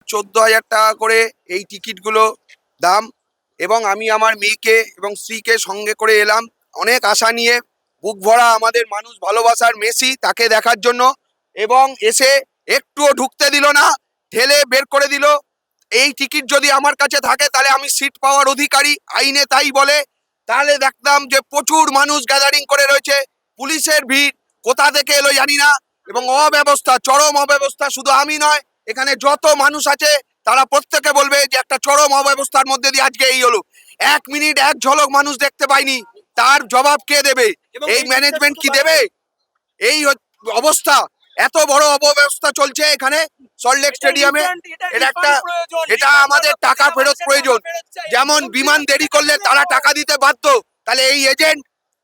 14,000 টাকা করে এই টিকিটগুলো দাম। এবং আমি আমার মেয়েকে এবং স্ত্রীকে সঙ্গে করে এলাম অনেক আশা নিয়ে, বুক ভরা আমাদের মানুষ ভালোবাসার মেসি তাকে দেখার জন্য। এবং এসে একটুও ঢুকতে দিল না, ঠেলে বের করে দিল। এই টিকিট যদি আমার কাছে থাকে তাহলে আমি সিট পাওয়ার অধিকারী, আইনে তাই বলে। তাহলে দেখতাম যে প্রচুর মানুষ গ্যাদারিং করে রয়েছে, পুলিশের ভিড় কোথা থেকে এলো জানি না, এবং অব্যবস্থা, চরম অব্যবস্থা। শুধু আমি নয়, এখানে যত মানুষ আছে তারা প্রত্যেকে বলবে যে একটা চরম অব্যবস্থার মধ্যে দিয়ে আজকে এই হলো। 1 মিনিট এক ঝলক মানুষ দেখতে পাইনি, তার জবাব কে দেবে? এই ম্যানেজমেন্ট কি দেবে? এই অবস্থা, এত বড় অব্যবস্থা চলছে এখানে সল্টলেক স্টেডিয়ামে। এটা আমাদের টাকা ফেরত প্রয়োজন। যেমন বিমান দেরি করলে তারা টাকা দিতে বাধ্য, তাহলে এই এজেন্ট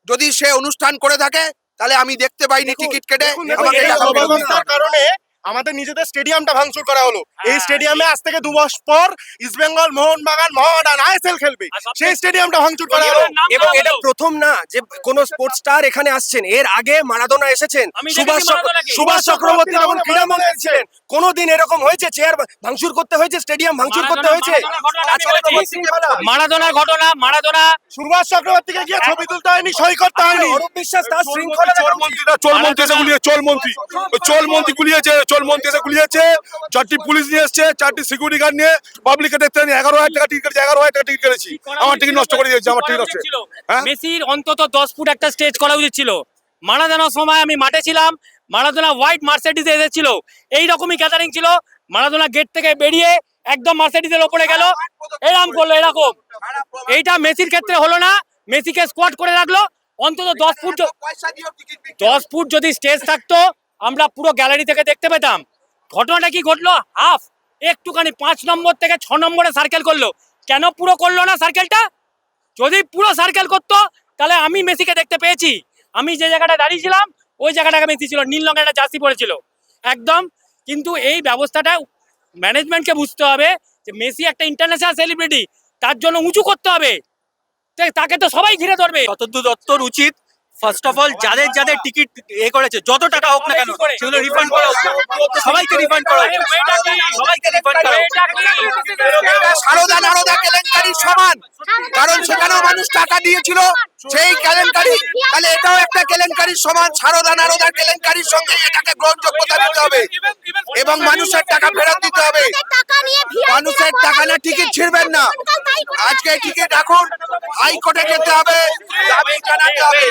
যদি সে অনুষ্ঠান করে থাকে তাহলে আমি দেখতে পাইনি টিকিট কেটে আমাকে টাকা ফেরত দিতে হবে। কারণে আমাদের নিজেদের স্টেডিয়ামটা ভাঙচুর করা হলো। এই স্টেডিয়ামে আজ থেকে 2 মাস পর ইস্ট বেঙ্গল, মোহনবাগান, মোহামেডান, আইএসএল খেলবে, সেই স্টেডিয়ামটা ভাঙচুর করা হলো। এবং এটা প্রথম না যে কোন স্পোর্টস স্টার এখানে আসছেন, এর আগে মারাদোনা এসেছেন, সুভাষ চক্রবর্তী যখন ক্রীড়ামন্ত্রী ছিলেন। কোনোদিন এরকম হয়েছে চেয়ার ভাঙচুর করতে হয়েছে, স্টেডিয়াম ভাঙচুর করতে হয়েছে? মারাদোনার ঘটনা, মারাদোনা সুভাষ চক্রবর্তীকে গিয়ে ছবি তুলতে হয়নি, সই করতে হয়নি। অরূপ বিশ্বাস তার শৃঙ্খলা চোলমন্ত্রী এসে গুলিয়েছে, 4টি পুলিশ নিয়ে এসছে, 4টি সিকিউরিটি গার্ড নিয়ে পাবলিকে দেখতে 11,000 টাকা টিকিট কেটেছি, 11,000 টাকা টিকিট কেটেছি। আমার টিকিট নষ্ট করে দিয়েছে, আমার টিকিট নষ্ট। মেসির অন্তত 10 ফুট একটা স্টেজ করা উচিত ছিল। মারাদোনার সময় আমি মাঠে ছিলাম, মারাদোনা হোয়াইট মার্সিডিজে এসেছিল, এইরকমই গ্যাদারিং ছিল। মারাদোনা গেট থেকে বেরিয়ে একদম মার্সিডিজের ওপরে গেল, এরকম করলো, এরকম। এইটা মেসির ক্ষেত্রে হলো না, মেসিকে স্কোয়াড করে রাখলো। অন্তত 10 ফুট যদি স্টেজ থাকতো আমরা পুরো গ্যালারি থেকে দেখতে পেতাম। ঘটনাটা কি ঘটলো? হাফ একটুখানি 5 নম্বর থেকে 6 নম্বরে সার্কেল করলো, কেন পুরো করলো না সার্কেলটা? যদি পুরো সার্কেল করতো তাহলে আমি মেসিকে দেখতে পেয়েছি। আমি যে জায়গাটা দাঁড়িয়েছিলাম ওই জায়গাটাকে মেসি ছিল, নীল রঙের একটা জার্সি পরেছিল একদম। কিন্তু এই ব্যবস্থাটা ম্যানেজমেন্টকে বুঝতে হবে যে মেসি একটা ইন্টারন্যাশনাল সেলিব্রিটি, তার জন্য উঁচু করতে হবে, তাকে তো সবাই ঘিরে ধরবে। শতদ্রু দত্তর উচিত ফার্স্ট অফ অল যাদের যাদের টিকিট করেছে, যত টাকা হোক না কেন সেগুলো রিফান্ড করা উচিত, সবাইকে রিফান্ড করা উচিত, সবাইকে রিফান্ড করা উচিত। এটা সারদা নারদা কেলেঙ্কারির সমান, কারণ সেখানেও মানুষ টাকা দিয়েছিল সেই কেলেঙ্কারি, তাহলে এটাও একটা কেলেঙ্কারির সমান। সারদা নারদার কেলেঙ্কারির সঙ্গে এটাকে গ্রহণযোগ্যতা দিতে হবে এবং মানুষের টাকা ফেরত দিতে হবে। মানুষের টাকা না টিকিট ছিঁড়বেন না। আজকে টিকিট এখন হাইকোর্টে যেতে হবে, দাবি জানাতে হবে।